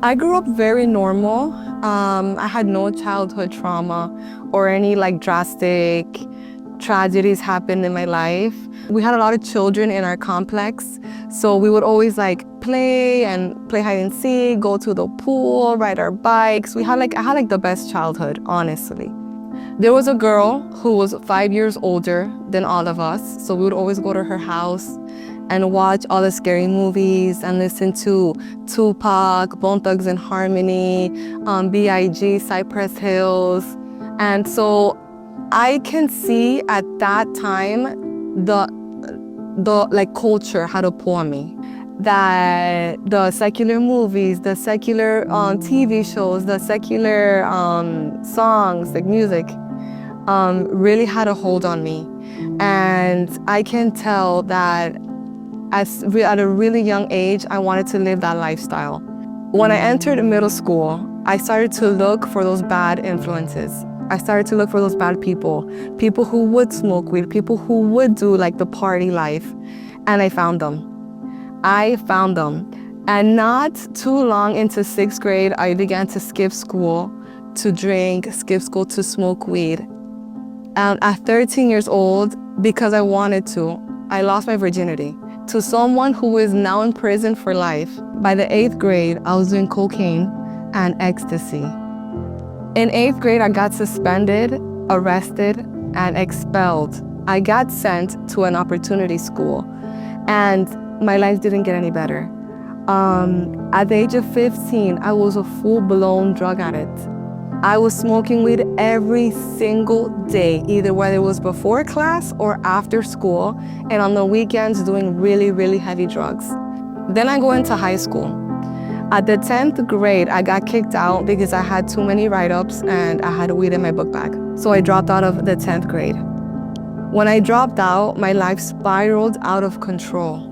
I grew up very normal. I had no childhood trauma or any drastic tragedies happen in my life. We had a lot of children in our complex, so we would always play hide and seek, go to the pool, ride our bikes. I had the best childhood, honestly. There was a girl who was 5 years older than all of us, so we would always go to her house and watch all the scary movies and listen to Tupac, Bone Thugs and Harmony, B.I.G., Cypress Hills. And so I can see at that time the culture had a pull on me. That the secular movies, the secular TV shows, the secular songs, music, really had a hold on me. And I can tell that at a really young age, I wanted to live that lifestyle. When I entered middle school, I started to look for those bad influences. I started to look for those bad people who would smoke weed, people who would do the party life. And I found them. And not too long into 6th grade, I began to skip school to drink, skip school to smoke weed. And at 13 years old, because I wanted to, I lost my virginity to someone who is now in prison for life. By the 8th grade, I was doing cocaine and ecstasy. In 8th grade, I got suspended, arrested, and expelled. I got sent to an opportunity school, and my life didn't get any better. At the age of 15, I was a full-blown drug addict. I was smoking weed every single day, either whether it was before class or after school, and on the weekends doing really, really heavy drugs. Then I go into high school. At the 10th grade, I got kicked out because I had too many write-ups and I had weed in my book bag. So I dropped out of the 10th grade. When I dropped out, my life spiraled out of control.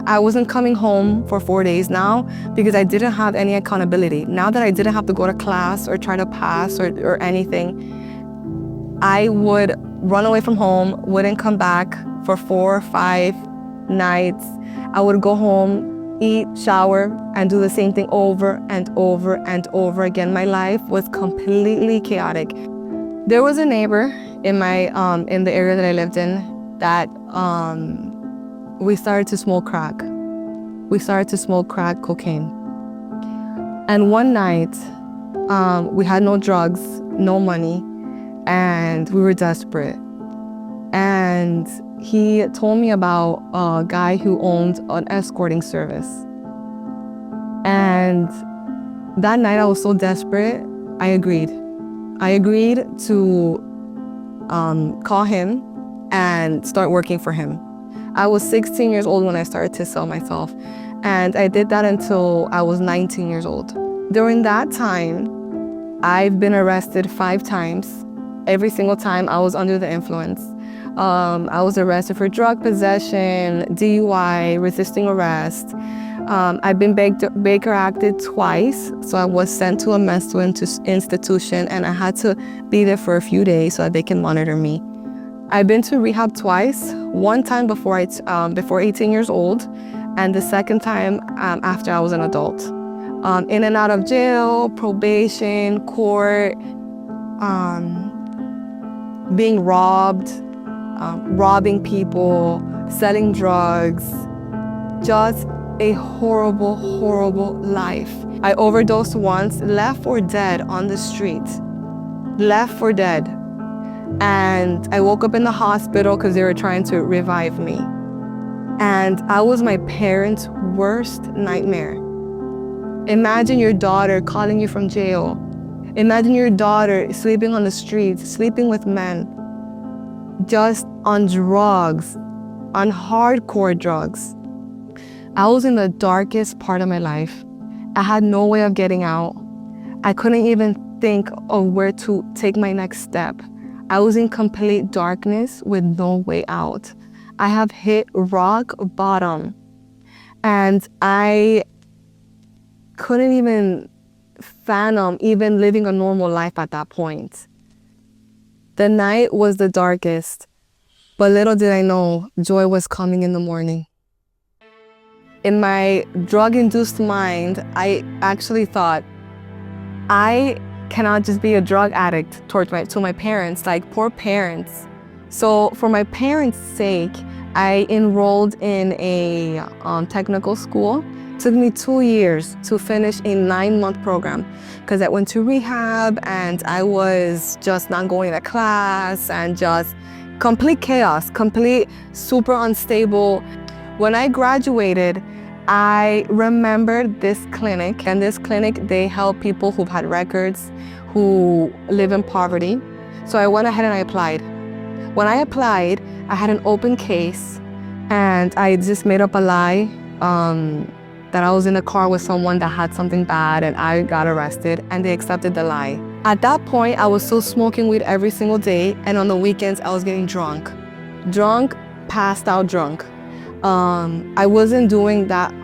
I wasn't coming home for 4 days now because I didn't have any accountability. Now that I didn't have to go to class or try to pass or anything, I would run away from home, wouldn't come back for 4 or 5 nights. I would go home, eat, shower, and do the same thing over and over and over again. My life was completely chaotic. There was a neighbor in the area that I lived in that we started to smoke crack. We started to smoke crack cocaine. And one night, we had no drugs, no money, and we were desperate. And he told me about a guy who owned an escorting service. And that night I was so desperate, I agreed. I agreed to call him and start working for him. I was 16 years old when I started to sell myself, and I did that until I was 19 years old. During that time, I've been arrested 5 times. Every single time I was under the influence. I was arrested for drug possession, DUI, resisting arrest. I've been Baker acted twice, so I was sent to a mental institution, and I had to be there for a few days so that they can monitor me. I've been to rehab twice, one time before 18 years old, and the second time after I was an adult. In and out of jail, probation, court, being robbed, robbing people, selling drugs, just a horrible, horrible life. I overdosed once, left for dead on the street, left for dead. And I woke up in the hospital because they were trying to revive me. And I was my parents' worst nightmare. Imagine your daughter calling you from jail. Imagine your daughter sleeping on the streets, sleeping with men, just on drugs, on hardcore drugs. I was in the darkest part of my life. I had no way of getting out. I couldn't even think of where to take my next step. I was in complete darkness with no way out. I have hit rock bottom, and I couldn't even fathom even living a normal life at that point. The night was the darkest, but little did I know joy was coming in the morning. In my drug-induced mind, I actually thought, I cannot just be a drug addict to my parents, like poor parents. So for my parents' sake, I enrolled in a technical school. It took me 2 years to finish a 9-month program because I went to rehab and I was just not going to class and just complete chaos, complete super unstable. When I graduated, I remembered this clinic, and this clinic, they help people who've had records, who live in poverty. So I went ahead and I applied. When I applied, I had an open case, and I just made up a lie that I was in a car with someone that had something bad and I got arrested, and they accepted the lie. At that point, I was still smoking weed every single day, and on the weekends, I was getting drunk. Passed out drunk. I wasn't doing that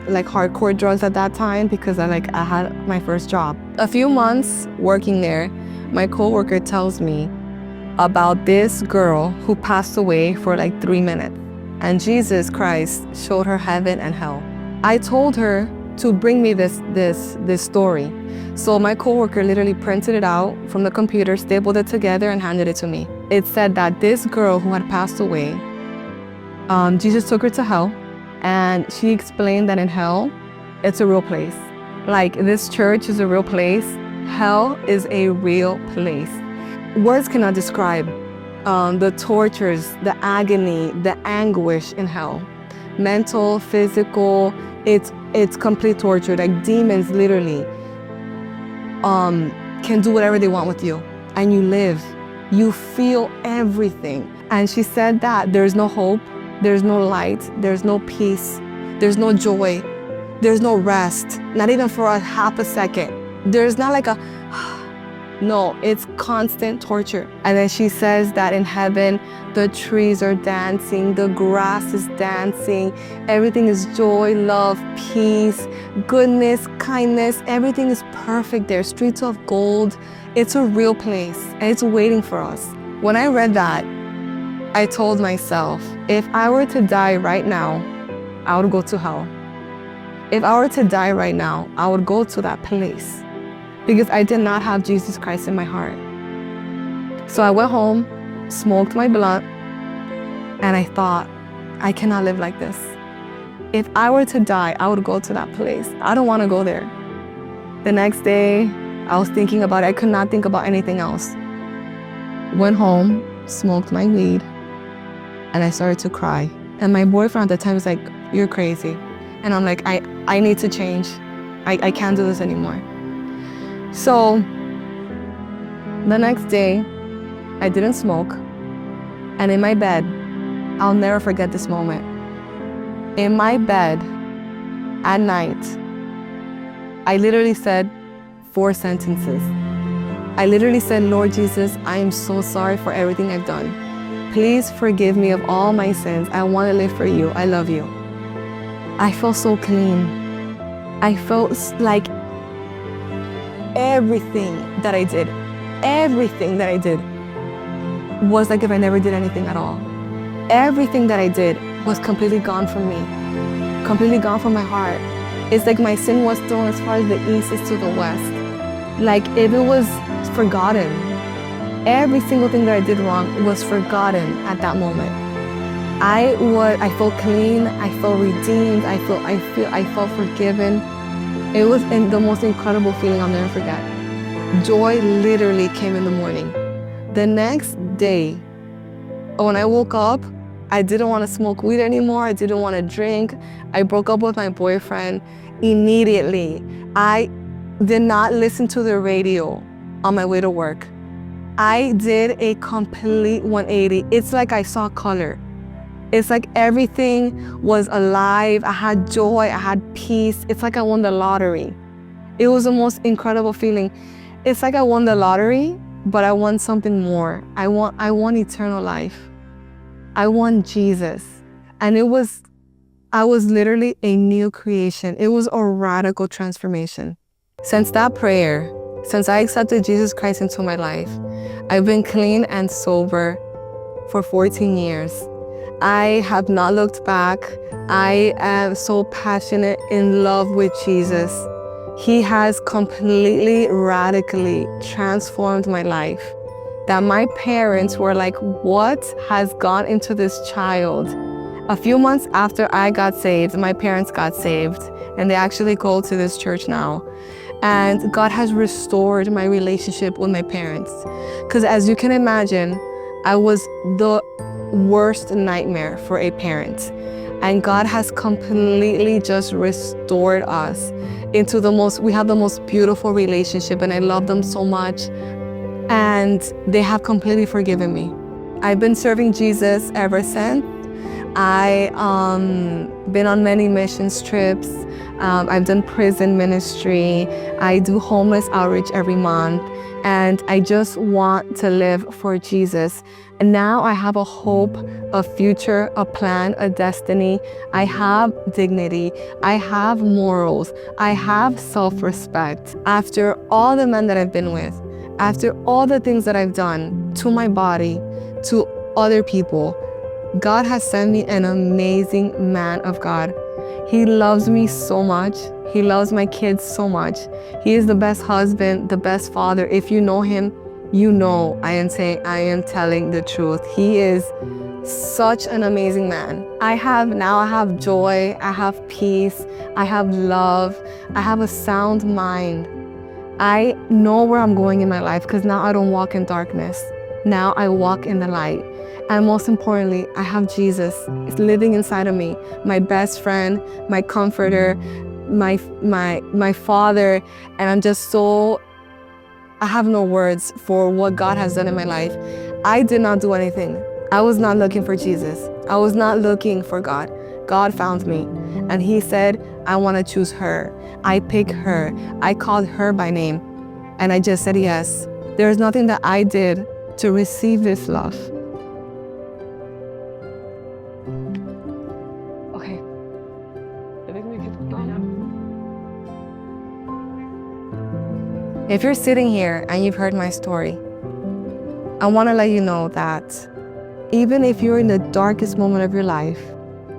like hardcore drugs at that time because I had my first job. A few months working there, my coworker tells me about this girl who passed away for like 3 minutes, and Jesus Christ showed her heaven and hell. I told her to bring me this story. So my coworker literally printed it out from the computer, stapled it together, and handed it to me. It said that this girl who had passed away, Jesus took her to hell, and she explained that in hell, it's a real place. Like, this church is a real place. Hell is a real place. Words cannot describe the tortures, the agony, the anguish in hell. Mental, physical, it's complete torture. Like, demons literally can do whatever they want with you, and you live. You feel everything. And she said that there's no hope, there's no light, there's no peace, there's no joy, there's no rest, not even for a half a second. There's not like a, no, it's constant torture. And then she says that in heaven, the trees are dancing, the grass is dancing, everything is joy, love, peace, goodness, kindness, everything is perfect there, streets of gold. It's a real place, and it's waiting for us. When I read that, I told myself, if I were to die right now, I would go to hell. If I were to die right now, I would go to that place because I did not have Jesus Christ in my heart. So I went home, smoked my blunt, and I thought, I cannot live like this. If I were to die, I would go to that place. I don't want to go there. The next day, I was thinking about it. I could not think about anything else. Went home, smoked my weed, and I started to cry. And my boyfriend at the time was like, you're crazy. And I'm like, I need to change. I can't do this anymore. So the next day, I didn't smoke. And in my bed, I'll never forget this moment. In my bed at night, I literally said 4 sentences. I literally said, Lord Jesus, I am so sorry for everything I've done. Please forgive me of all my sins. I want to live for you. I love you. I felt so clean. I felt like everything that I did was like if I never did anything at all. Everything that I did was completely gone from me, completely gone from my heart. It's like my sin was thrown as far as the east is to the west. Like if it was forgotten, every single thing that I did wrong was forgotten at that moment. I felt clean, I felt redeemed, I felt forgiven. It was the most incredible feeling I'll never forget. Joy literally came in the morning. The next day, when I woke up, I didn't want to smoke weed anymore. I didn't want to drink. I broke up with my boyfriend immediately. I did not listen to the radio on my way to work. I did a complete 180. It's like I saw color. It's like everything was alive. I had joy, I had peace. It's like I won the lottery. It was the most incredible feeling. It's like I won the lottery, but I won something more. I won eternal life. I won Jesus. And I was literally a new creation. It was a radical transformation. Since that prayer, since I accepted Jesus Christ into my life, I've been clean and sober for 14 years. I have not looked back. I am so passionate in love with Jesus. He has completely, radically transformed my life. That my parents were like, what has gone into this child? A few months after I got saved, my parents got saved, and they actually go to this church now. And God has restored my relationship with my parents. Because as you can imagine, I was the worst nightmare for a parent. And God has completely just restored us into we have the most beautiful relationship, and I love them so much. And they have completely forgiven me. I've been serving Jesus ever since. I been on many missions trips. I've done prison ministry. I do homeless outreach every month. And I just want to live for Jesus. And now I have a hope, a future, a plan, a destiny. I have dignity. I have morals. I have self-respect. After all the men that I've been with, after all the things that I've done to my body, to other people, God has sent me an amazing man of God. He loves me so much. He loves my kids so much. He is the best husband, the best father. If you know him, you know I am telling the truth. He is such an amazing man. I have joy, I have peace, I have love, I have a sound mind. I know where I'm going in my life because now I don't walk in darkness. Now I walk in the light. And most importantly, I have Jesus. It's living inside of me, my best friend, my comforter, my father. And I'm just I have no words for what God has done in my life. I did not do anything. I was not looking for Jesus. I was not looking for God. God found me. And he said, I want to choose her. I picked her. I called her by name. And I just said yes. There's nothing that I did to receive this love. Okay. If you're sitting here and you've heard my story, I want to let you know that even if you're in the darkest moment of your life,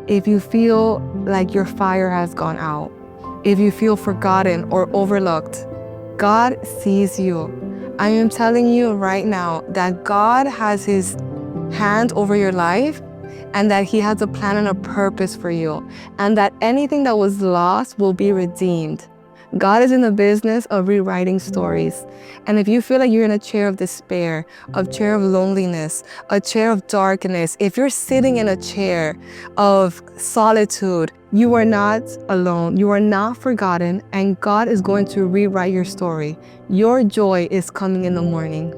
if you feel like your fire has gone out, if you feel forgotten or overlooked, God sees you. I am telling you right now that God has his hand over your life, and that he has a plan and a purpose for you, and that anything that was lost will be redeemed. God is in the business of rewriting stories. And if you feel like you're in a chair of despair, a chair of loneliness, a chair of darkness, if you're sitting in a chair of solitude, you are not alone. You are not forgotten, and God is going to rewrite your story. Your joy is coming in the morning.